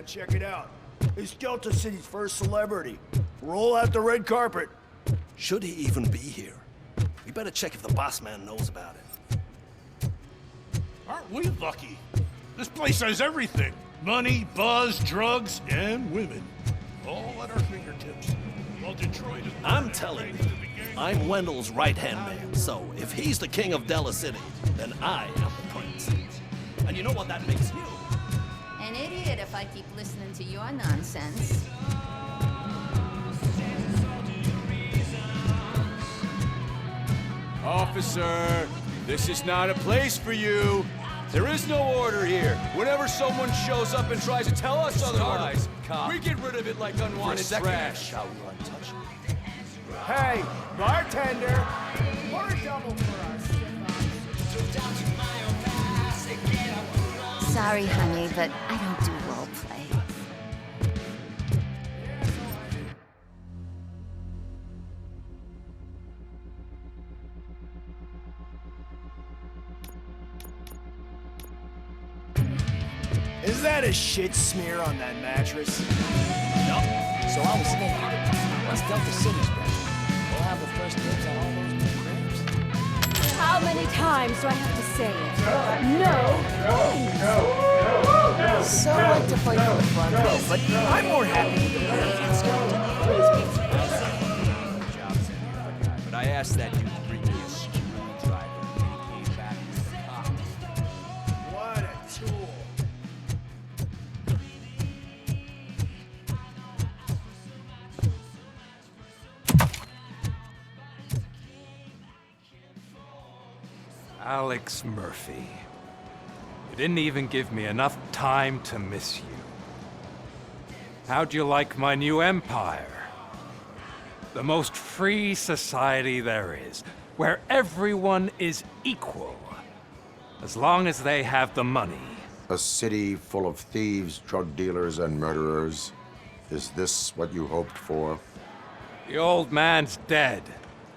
check it out. He's Delta City's first celebrity. Roll out the red carpet. Should he even be here? We better check if the boss man knows about it. Aren't we lucky? This place has everything. Money, buzz, drugs, and women. All at our fingertips. While Detroit is... I'm telling you, I'm Wendell's right-hand man, so if he's the king of Della City, then I am the prince. And you know what that makes you? An idiot if I keep listening to your nonsense. Officer, this is not a place for you. There is no order here. Whenever someone shows up and tries to tell us otherwise, we get rid of it like unwanted trash. Hey, bartender! Pour a double for us. Sorry, honey, but I don't do role play. Is that a shit smear on that mattress? No. So I was thinking, once Delta City's ready, we'll have the first dibs on all those new cribs. How many times do I have to say it? No. So like to fight for the front row, but I'm more happy with the But I asked that dude to bring me a screwdriver, and he came back with a cop. What a tool. Alex Murphy. You didn't even give me enough time to miss you. How'd you like my new empire? The most free society there is, where everyone is equal, as long as they have the money. A city full of thieves, drug dealers, and murderers. Is this what you hoped for? The old man's dead.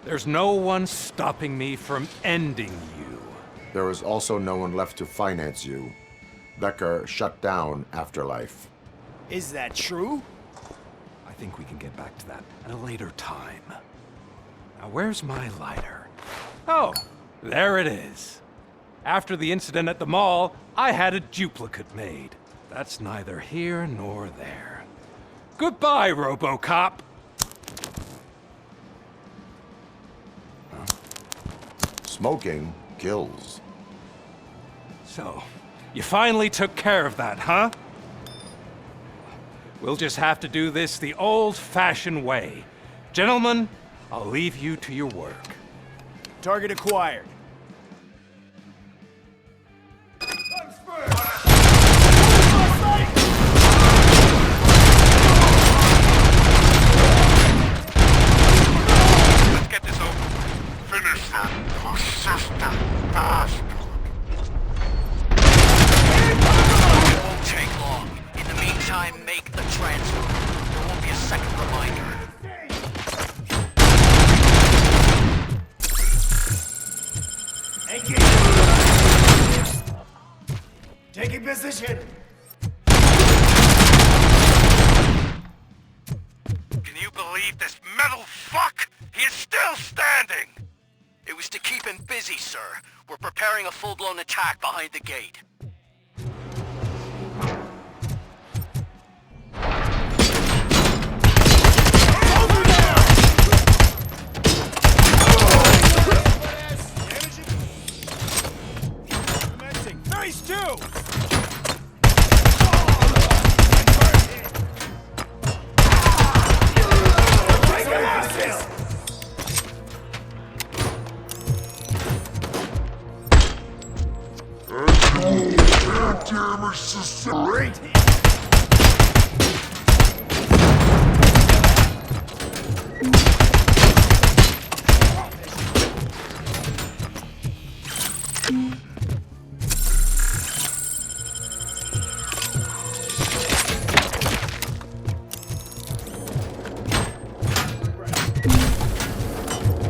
There's no one stopping me from ending you. There is also no one left to finance you. Becker shut down Afterlife. Is that true? I think we can get back to that at a later time. Now, where's my lighter? Oh, there it is. After the incident at the mall, I had a duplicate made. That's neither here nor there. Goodbye, RoboCop! Smoking kills. So, you finally took care of that, huh? We'll just have to do this the old-fashioned way. Gentlemen, I'll leave you to your work. Target acquired. Let's get this over. Finish that persistent bastard. It won't take long. In the meantime, make the transfer. There won't be a second reminder. Taking position. Can you believe this metal fuck? He is still standing! It was to keep him busy, sir. We're preparing a full-blown attack behind the gate. Nice too! Great!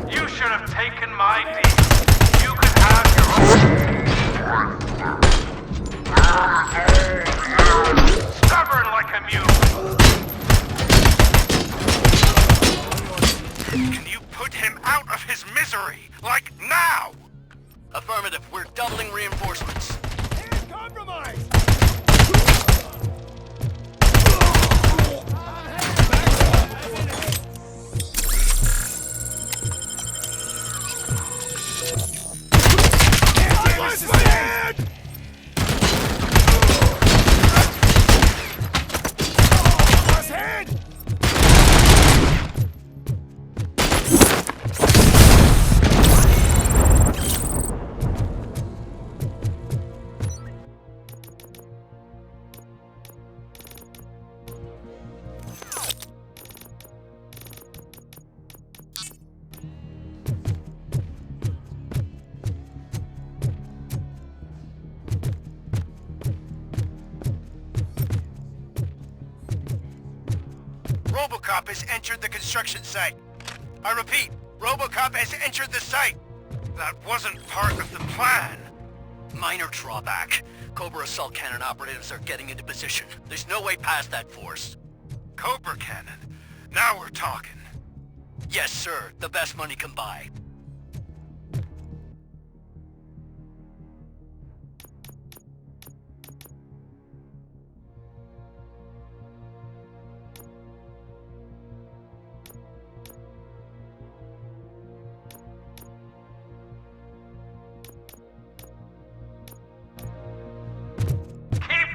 You should have taken my deal. You could have your own. Stubborn like a Can you put him out of his misery? Like, now! Affirmative. We're doubling reinforcements. Compromise! RoboCop has entered the construction site. I repeat, RoboCop has entered the site. That wasn't part of the plan. Minor drawback. Cobra assault cannon operatives are getting into position. There's no way past that force. Cobra cannon? Now we're talking. Yes, sir. The best money can buy.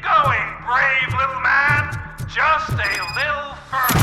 Going, brave little man. Just a little further.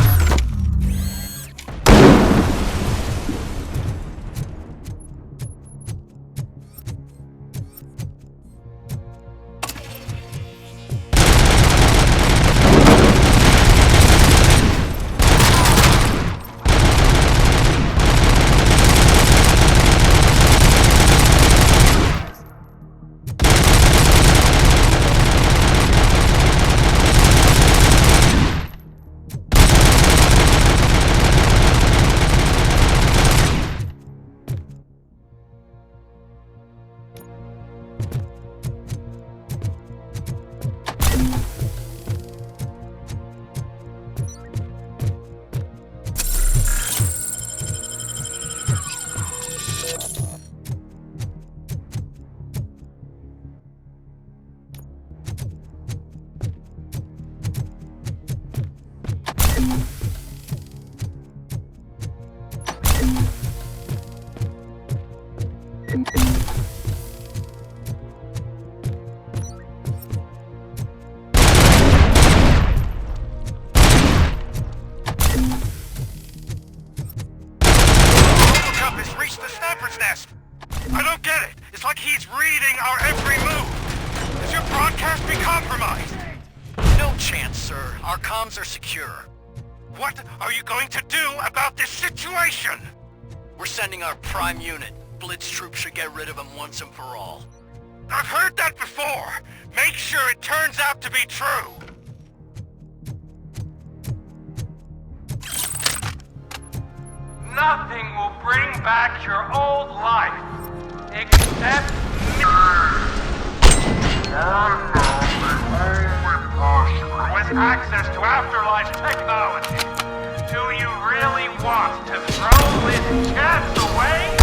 I don't get it. It's like he's reading our every move. Has your broadcast been compromised? No chance, sir. Our comms are secure. What are you going to do about this situation? We're sending our prime unit. Blitz troops should get rid of him once and for all. I've heard that before. Make sure it turns out to be true. Nothing will bring back your old life, except me. With access to afterlife technology, do you really want to throw this chance away?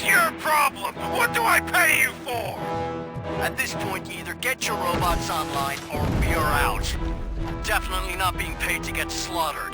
your problem? What do I pay you for? At this point, you either get your robots online or we are out. Definitely not being paid to get slaughtered.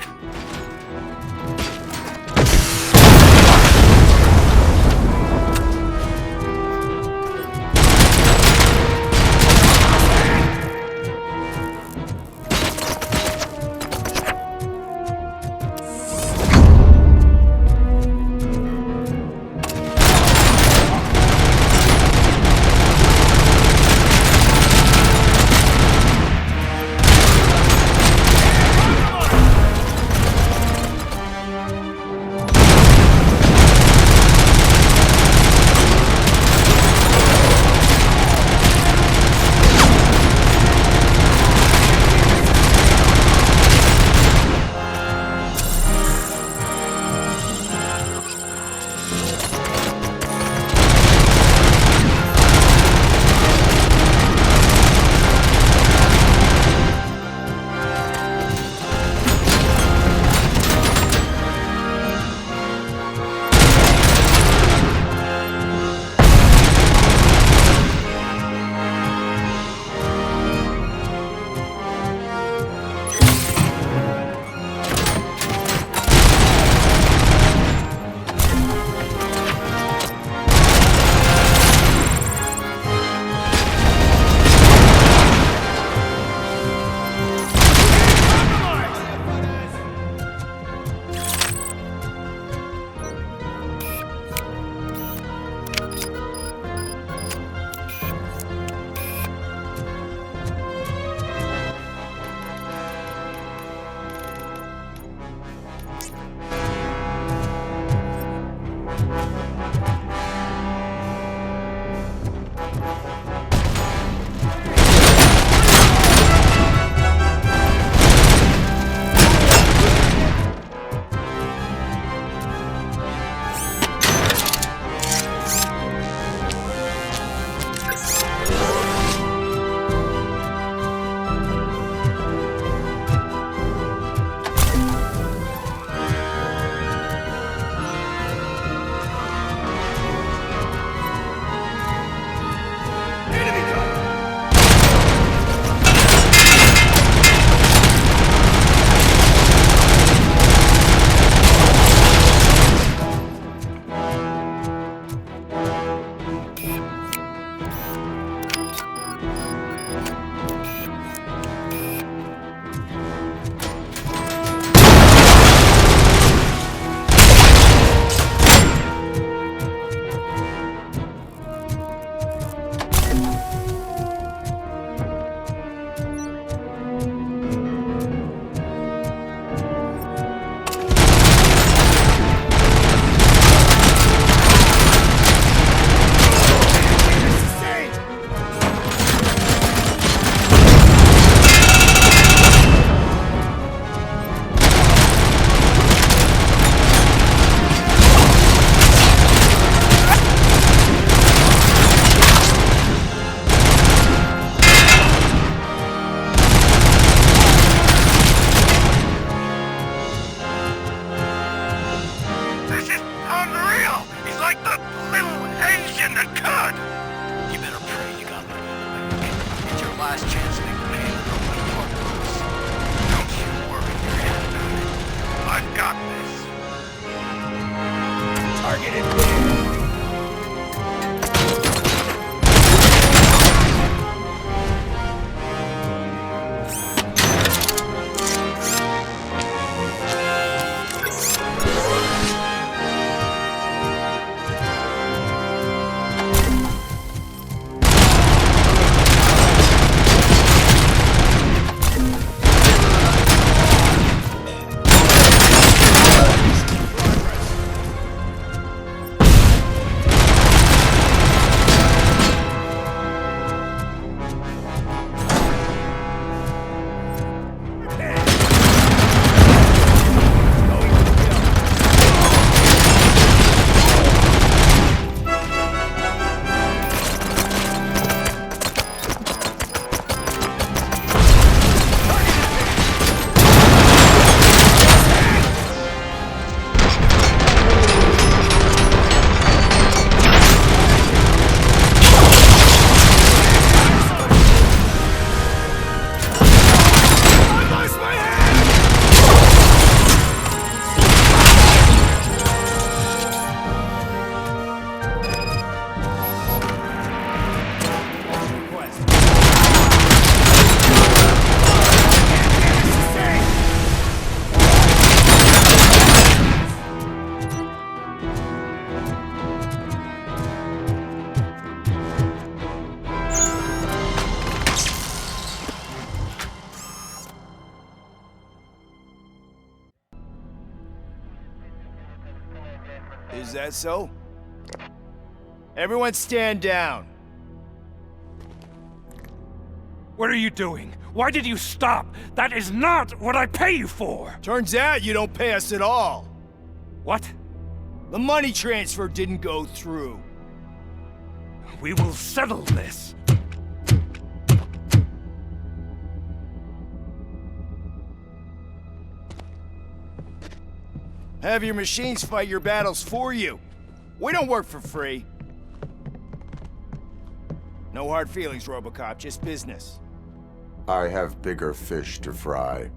Is that so? Everyone stand down. What are you doing? Why did you stop? That is not what I pay you for! Turns out you don't pay us at all. What? The money transfer didn't go through. We will settle this. Have your machines fight your battles for you. We don't work for free. No hard feelings, RoboCop, just business. I have bigger fish to fry.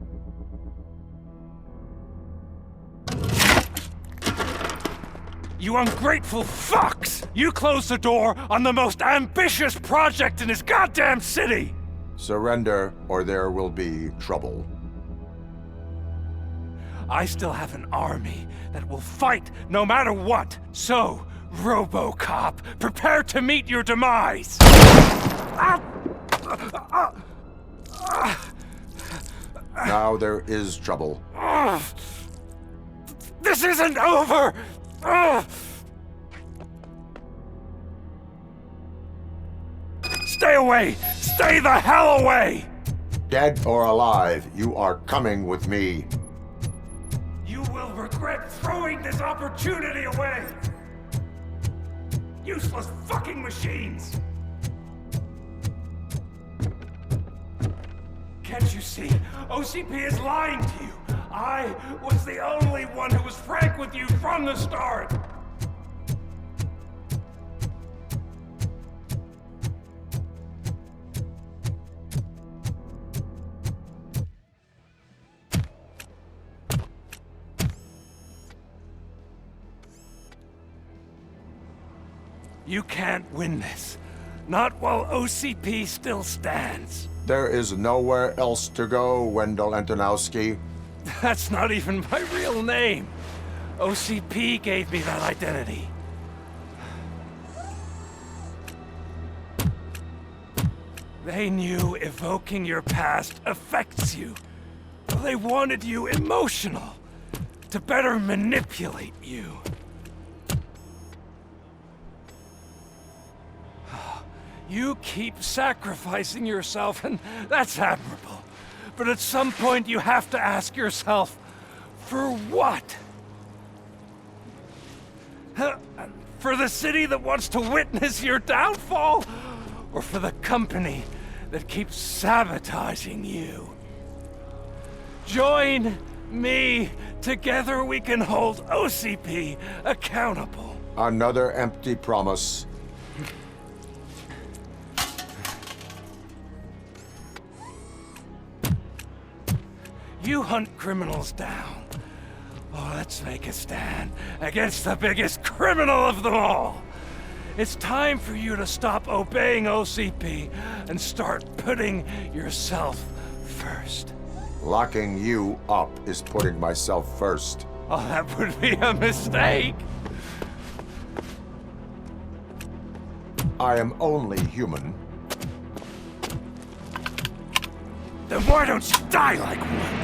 You ungrateful fucks! You closed the door on the most ambitious project in this goddamn city! Surrender, or there will be trouble. I still have an army that will fight no matter what. So, RoboCop, prepare to meet your demise! Now there is trouble. This isn't over! Stay away! Stay the hell away! Dead or alive, you are coming with me. You will regret throwing this opportunity away! Useless fucking machines! Can't you see? OCP is lying to you! I was the only one who was frank with you from the start! You can't win this. Not while OCP still stands. There is nowhere else to go, Wendell Antonowski. That's not even my real name. OCP gave me that identity. They knew evoking your past affects you. They wanted you emotional, to better manipulate you. You keep sacrificing yourself, and that's admirable. But at some point you have to ask yourself, for what? For the city that wants to witness your downfall? Or for the company that keeps sabotaging you? Join me. Together we can hold OCP accountable. Another empty promise. You hunt criminals down. Oh, let's make a stand against the biggest criminal of them all. It's time for you to stop obeying OCP and start putting yourself first. Locking you up is putting myself first. Oh, that would be a mistake. I am only human. Then why don't you die like one?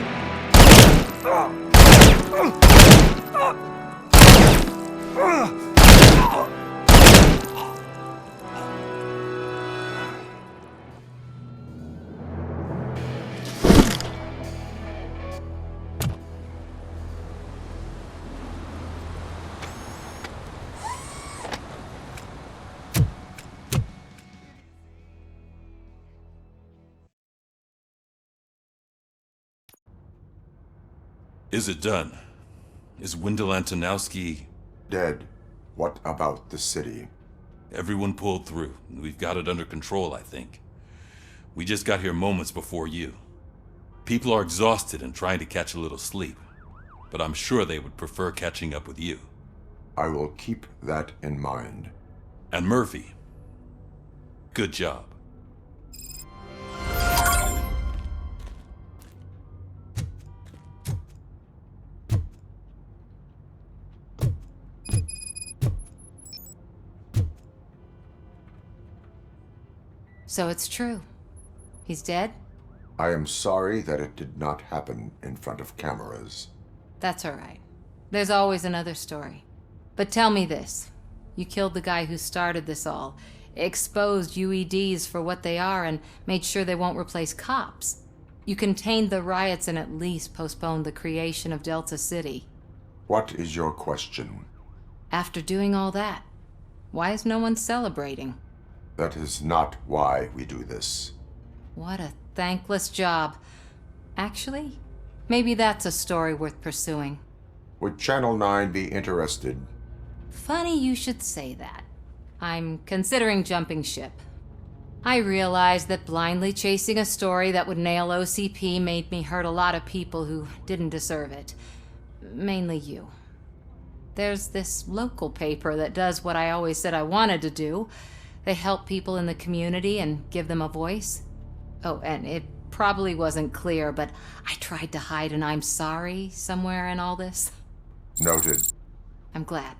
Is it done? Is Wendell Antonowski... Dead. What about the city? Everyone pulled through. We've got it under control, I think. We just got here moments before you. People are exhausted and trying to catch a little sleep. But I'm sure they would prefer catching up with you. I will keep that in mind. And Murphy, good job. So it's true. He's dead? I am sorry that it did not happen in front of cameras. That's all right. There's always another story. But But tell me this. You killed the guy who started this all, exposed UEDs for what they are, and made sure they won't replace cops. You contained the riots and at least postponed the creation of Delta City. What is your question? After doing all that, why is no one celebrating? That is not why we do this. What a thankless job. Actually, maybe that's a story worth pursuing. Would Channel 9 be interested? Funny you should say that. I'm considering jumping ship. I realized that blindly chasing a story that would nail OCP made me hurt a lot of people who didn't deserve it. Mainly you. There's this local paper that does what I always said I wanted to do. They help people in the community and give them a voice. Oh, and it probably wasn't clear, but I tried to hide an I'm sorry somewhere in all this. Noted. I'm glad.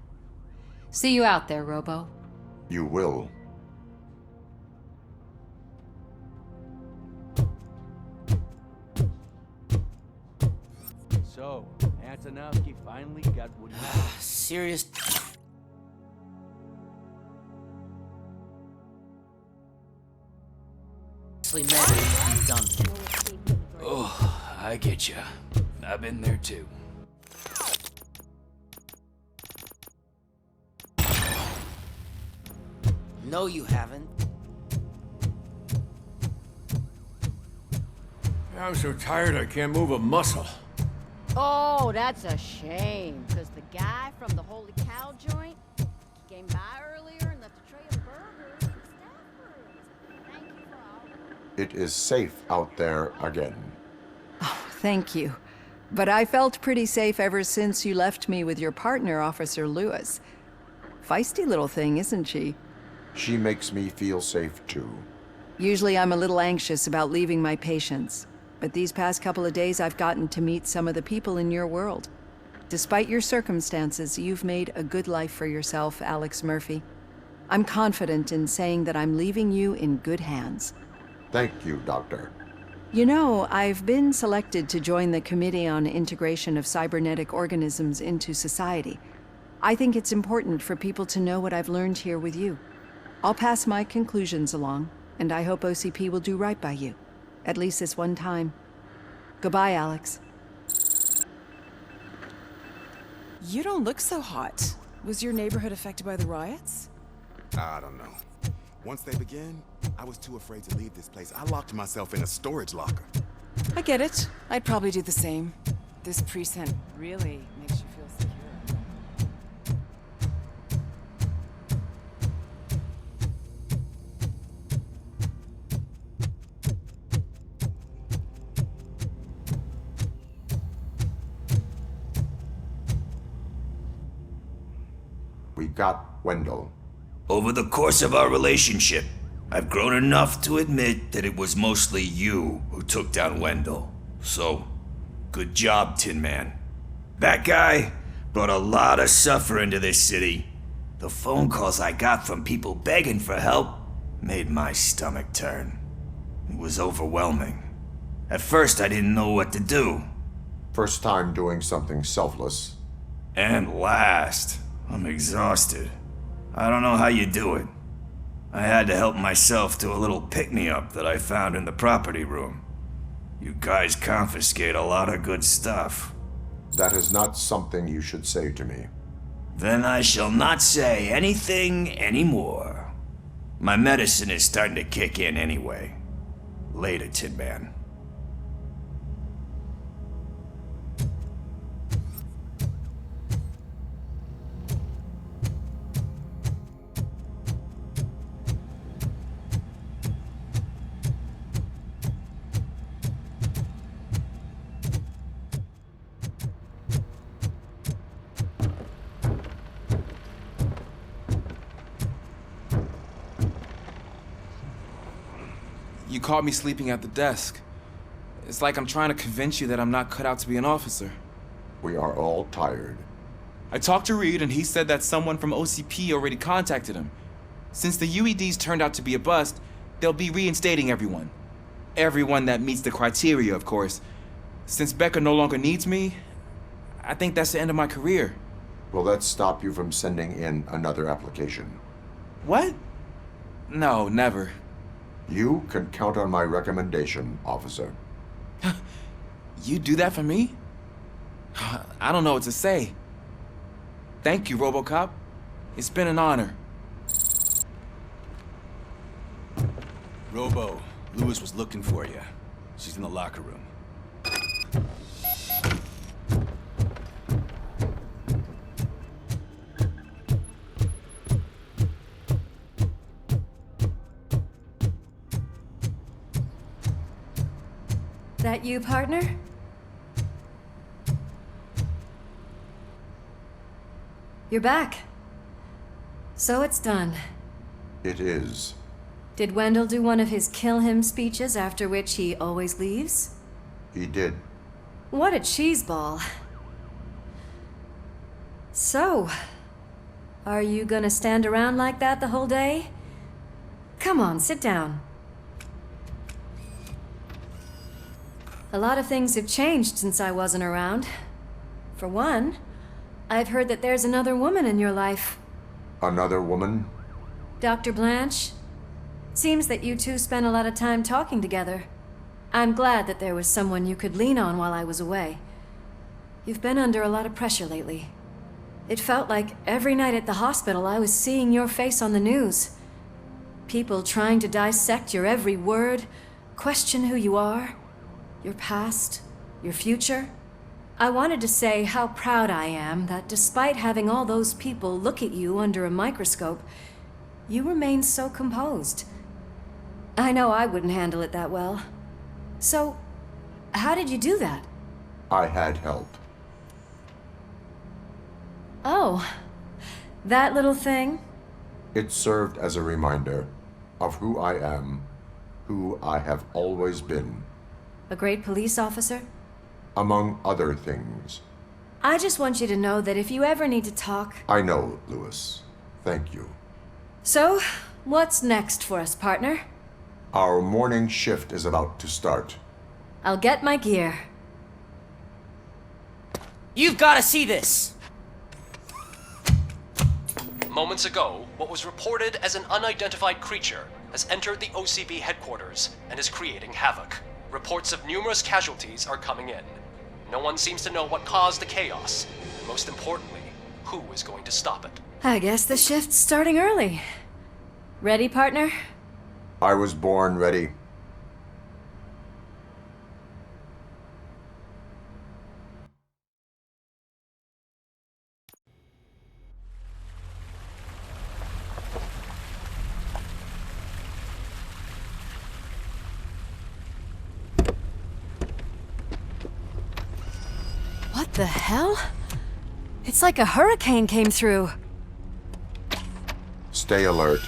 See you out there, Robo. You will. So, Antonovsky finally got what he wanted. Serious. Done. Oh, I get ya. I've been there too. No, you haven't. I'm so tired I can't move a muscle. Oh, that's a shame, because the guy from the Holy Cow joint came by earlier and left a tray of burgers in the staff room. Thank you for all. It is safe out there again. Oh, thank you. But I felt pretty safe ever since you left me with your partner, Officer Lewis. Feisty little thing, isn't she? She makes me feel safe too. Usually I'm a little anxious about leaving my patients, but these past couple of days I've gotten to meet some of the people in your world. Despite your circumstances, you've made a good life for yourself, Alex Murphy. I'm confident in saying that I'm leaving you in good hands. Thank you, Doctor. You know, I've been selected to join the Committee on Integration of Cybernetic Organisms into Society. I think it's important for people to know what I've learned here with you. I'll pass my conclusions along, and I hope OCP will do right by you. At least this one time. Goodbye, Alex. You don't look so hot. Was your neighborhood affected by the riots? I don't know. Once they began, I was too afraid to leave this place. I locked myself in a storage locker. I get it. I'd probably do the same. This precinct really makes you feel secure. We got Wendell. Over the course of our relationship, I've grown enough to admit that it was mostly you who took down Wendell. So, good job, Tin Man. That guy brought a lot of suffering to this city. The phone calls I got from people begging for help made my stomach turn. It was overwhelming. At first, I didn't know what to do. First time doing something selfless. And last, I'm exhausted. I don't know how you do it. I had to help myself to a little pick-me-up that I found in the property room. You guys confiscate a lot of good stuff. That is not something you should say to me. Then I shall not say anything anymore. My medicine is starting to kick in anyway. Later, Tin Man. You caught me sleeping at the desk. It's like I'm trying to convince you that I'm not cut out to be an officer. We are all tired. I talked to Reed and he said that someone from OCP already contacted him. Since the UEDs turned out to be a bust, they'll be reinstating everyone. Everyone that meets the criteria, of course. Since Becca no longer needs me, I think that's the end of my career. Will that stop you from sending in another application? What? No, never. You can count on my recommendation, officer. You do that for me? I don't know what to say. Thank you, RoboCop. It's been an honor. Robo, Lewis was looking for you. She's in the locker room. That you, partner? You're back. So it's done. It is. Did Wendell do one of his kill him speeches after which he always leaves? He did. What a cheeseball. So, are you gonna stand around like that the whole day? Come on, sit down. A lot of things have changed since I wasn't around. For one, I've heard that there's another woman in your life. Another woman? Dr. Blanche? Seems that you two spent a lot of time talking together. I'm glad that there was someone you could lean on while I was away. You've been under a lot of pressure lately. It felt like every night at the hospital I was seeing your face on the news. People trying to dissect your every word, question who you are, your past, your future. I wanted to say how proud I am that despite having all those people look at you under a microscope, you remain so composed. I know I wouldn't handle it that well. So, how did you do that? I had help. Oh, that little thing? It served as a reminder of who I am, who I have always been. A great police officer? Among other things. I just want you to know that if you ever need to talk... I know, Lewis. Thank you. So, what's next for us, partner? Our morning shift is about to start. I'll get my gear. You've got to see this! Moments ago, what was reported as an unidentified creature has entered the OCP headquarters and is creating havoc. Reports of numerous casualties are coming in. No one seems to know what caused the chaos, and most importantly, who is going to stop it. I guess the shift's starting early. Ready, partner? I was born ready. What the hell? It's like a hurricane came through. Stay alert.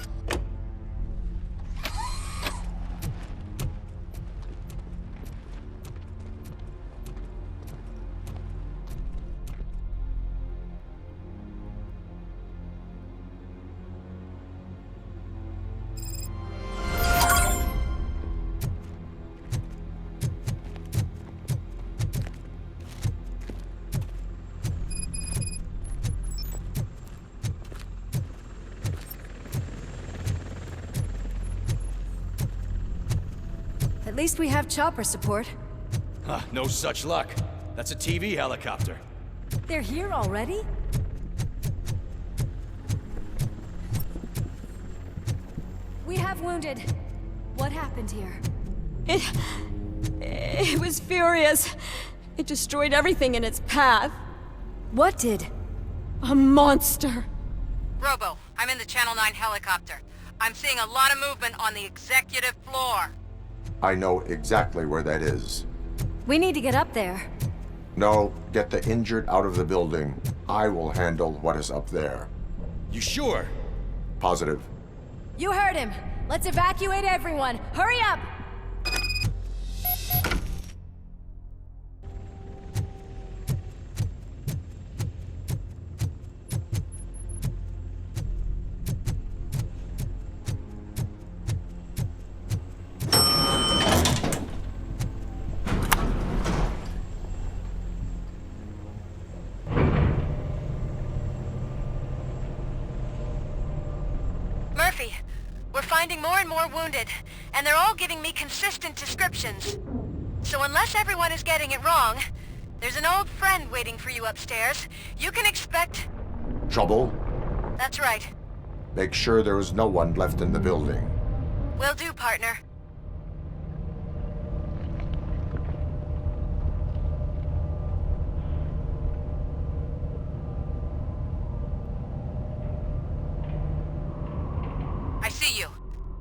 At least we have chopper support. Huh, no such luck. That's a TV helicopter. They're here already? We have wounded. What happened here? It was furious. It destroyed everything in its path. What did? A monster. Robo, I'm in the Channel 9 helicopter. I'm seeing a lot of movement on the executive floor. I know exactly where that is. We need to get up there. No, get the injured out of the building. I will handle what is up there. You sure? Positive. You heard him. Let's evacuate everyone. Hurry up! We're finding more and more wounded, and they're all giving me consistent descriptions. So unless everyone is getting it wrong, there's an old friend waiting for you upstairs. You can expect... Trouble? That's right. Make sure there is no one left in the building. Will do, partner. I see you.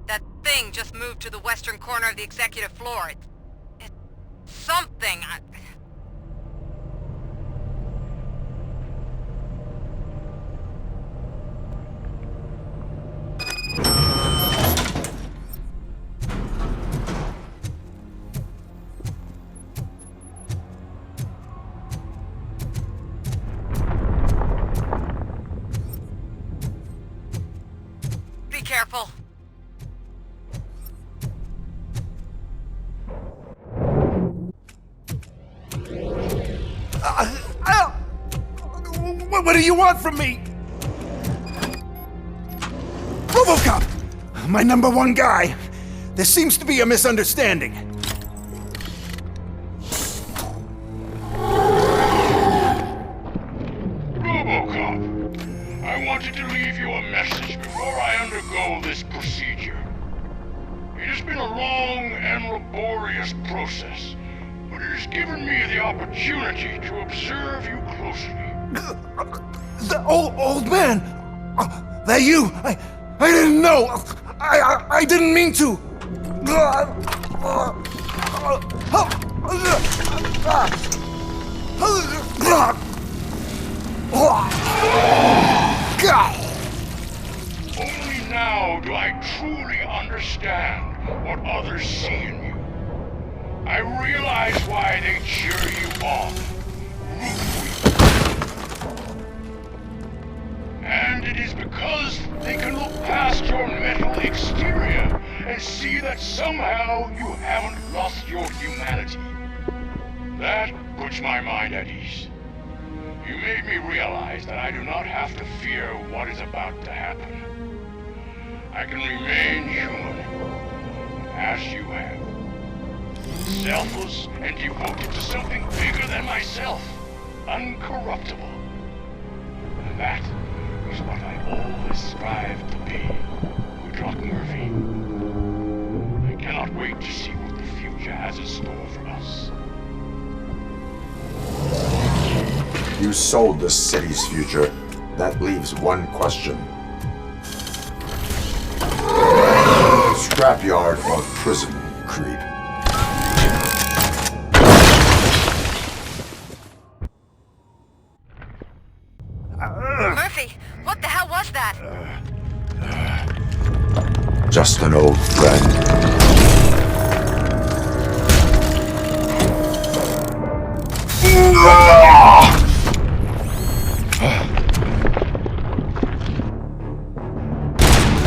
That thing just moved to the western corner of the executive floor. It's something. Be careful. What do you want from me? RoboCop! My #1 guy. There seems to be a misunderstanding. RoboCop, I wanted to leave you a message before I undergo this procedure. It has been a long and laborious process, but it has given me the opportunity to observe you closely. The old man! That you! I didn't know! I didn't mean to! Only now do I truly understand what others see in you. I realize why they cheer you on, root for you. And it is because they can look past your metal exterior and see that somehow you haven't lost your humanity. That puts my mind at ease. You made me realize that I do not have to fear what is about to happen. I can remain human, as you have. Selfless and devoted to something bigger than myself. Uncorruptible. And that is what I always strive to be, Woodrock Murphy. I cannot wait to see what the future has in store for us. You sold the city's future. That leaves one question. Scrapyard or prison, creep? Murphy, what the hell was that? Just an old friend.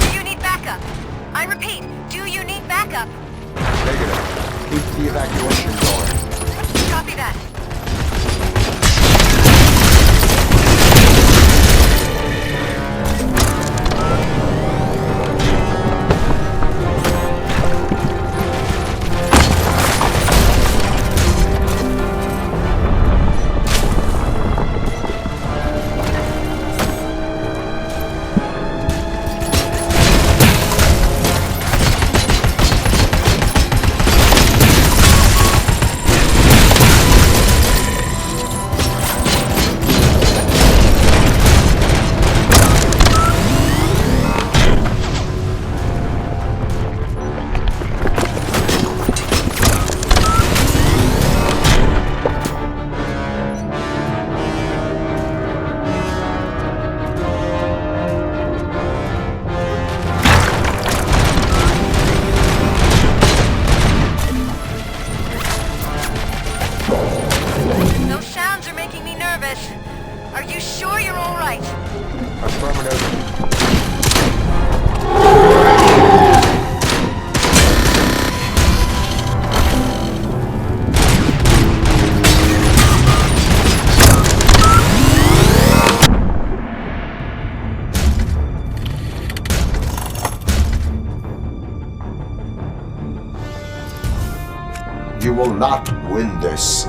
Do you need backup? I repeat, do you need backup? Negative. Keep the evacuation going. Copy that. Are you sure you're all right? Affirmative. not win this.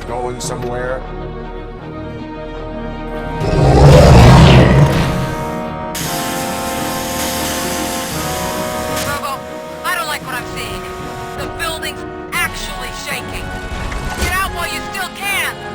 Going somewhere? Robo, I don't like what I'm seeing. The building's actually shaking. Get out while you still can!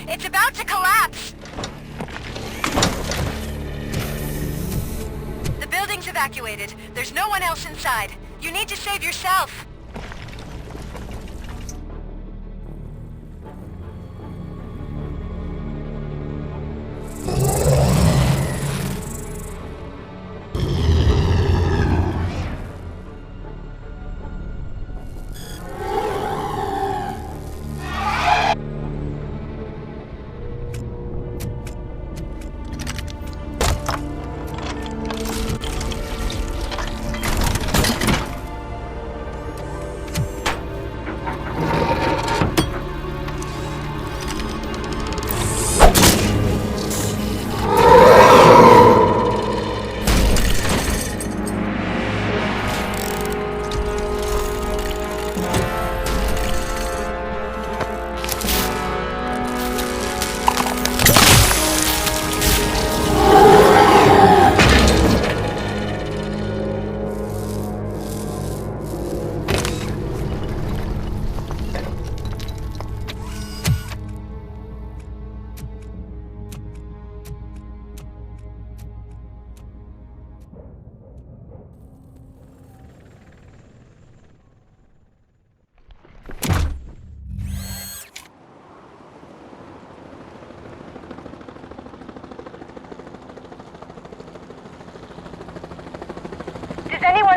It's about to collapse! The building's evacuated. There's no one else inside. You need to save yourself.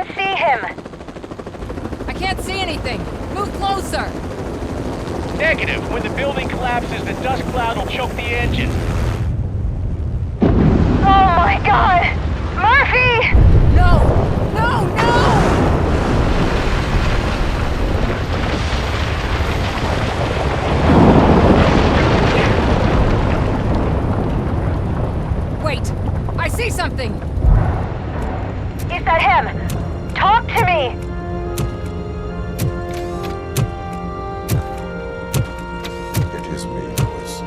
anyone see him? I can't see anything. Move closer. Negative. When the building collapses, the dust cloud will choke the engine. Oh my god! Murphy! No! No, no! Wait! I see something! Is that him? Talk to me! It is me, Louis.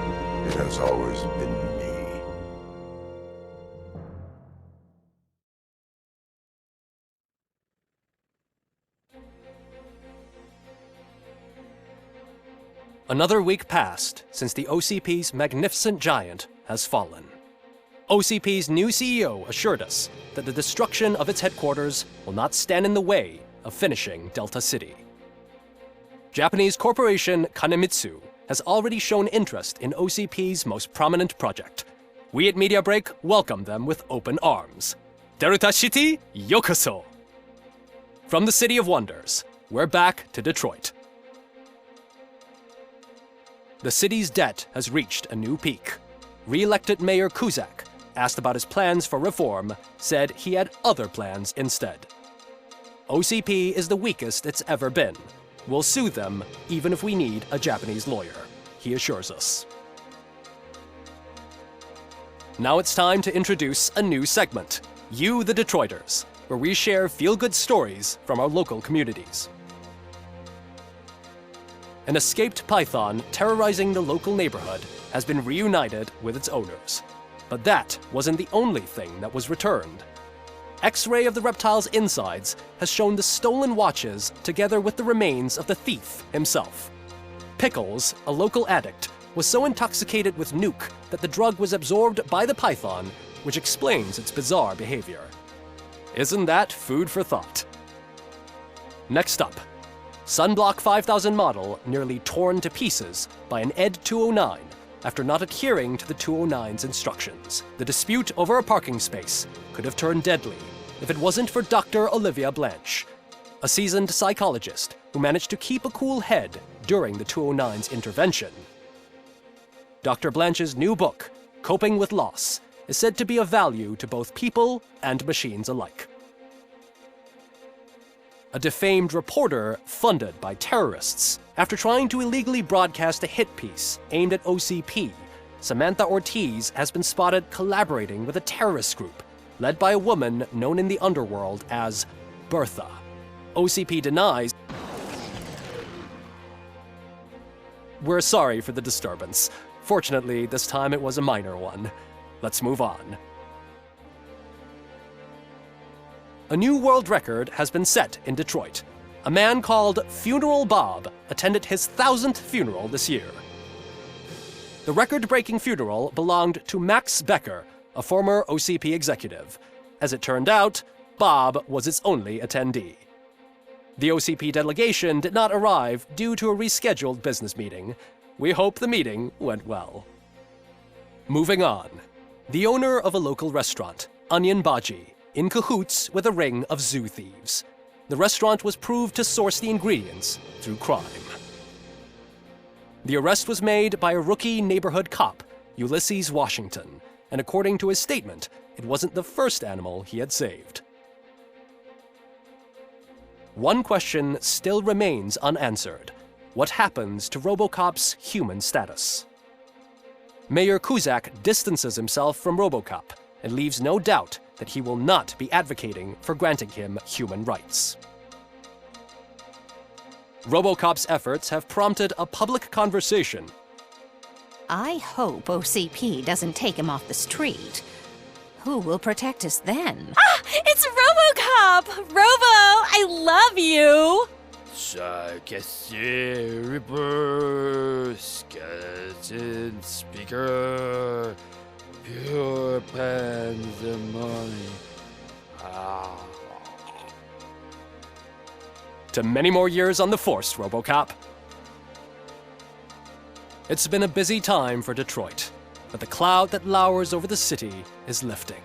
It has always been me. Another week passed since the OCP's magnificent giant has fallen. OCP's new CEO assured us that the destruction of its headquarters will not stand in the way of finishing Delta City. Japanese corporation Kanemitsu has already shown interest in OCP's most prominent project. We at Media Break welcome them with open arms. Delta City, yokoso! From the City of Wonders, we're back to Detroit. The city's debt has reached a new peak. Re-elected Mayor Cusack, asked about his plans for reform, said he had other plans instead. OCP is the weakest it's ever been. We'll sue them even if we need a Japanese lawyer, he assures us. Now it's time to introduce a new segment, You the Detroiters, where we share feel-good stories from our local communities. An escaped python terrorizing the local neighborhood has been reunited with its owners. But that wasn't the only thing that was returned. X-ray of the reptile's insides has shown the stolen watches together with the remains of the thief himself. Pickles, a local addict, was so intoxicated with nuke that the drug was absorbed by the python, which explains its bizarre behavior. Isn't that food for thought? Next up, Sunblock 5000 model nearly torn to pieces by an ED 209 after not adhering to the 209's instructions. The dispute over a parking space could have turned deadly if it wasn't for Dr. Olivia Blanche, a seasoned psychologist who managed to keep a cool head during the 209's intervention. Dr. Blanche's new book, Coping with Loss, is said to be of value to both people and machines alike. A defamed reporter funded by terrorists. After trying to illegally broadcast a hit piece aimed at OCP, Samantha Ortiz has been spotted collaborating with a terrorist group led by a woman known in the underworld as Bertha. OCP denies. We're sorry for the disturbance. Fortunately, this time it was a minor one. Let's move on. A new world record has been set in Detroit. A man called Funeral Bob attended his 1000th funeral this year. The record-breaking funeral belonged to Max Becker, a former OCP executive. As it turned out, Bob was its only attendee. The OCP delegation did not arrive due to a rescheduled business meeting. We hope the meeting went well. Moving on. The owner of a local restaurant, Onion Baji, in cahoots with a ring of zoo thieves. The restaurant was proved to source the ingredients through crime. The arrest was made by a rookie neighborhood cop, Ulysses Washington, and according to his statement, it wasn't the first animal he had saved. One question still remains unanswered. What happens to RoboCop's human status? Mayor Cusack distances himself from RoboCop and leaves no doubt that he will not be advocating for granting him human rights. RoboCop's efforts have prompted a public conversation. I hope OCP doesn't take him off the street. Who will protect us then? Ah! It's RoboCop! Robo, I love you! Reaper, skeleton speaker, pure pandemonium. To many more years on the force, RoboCop. It's been a busy time for Detroit, but the cloud that lowers over the city is lifting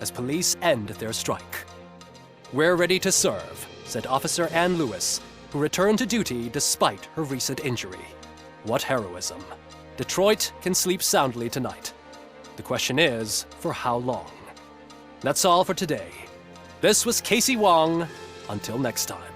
as police end their strike. "We're ready to serve," said Officer Ann Lewis, who returned to duty despite her recent injury. What heroism. Detroit can sleep soundly tonight. The question is, for how long? That's all for today. This was Casey Wong. Until next time.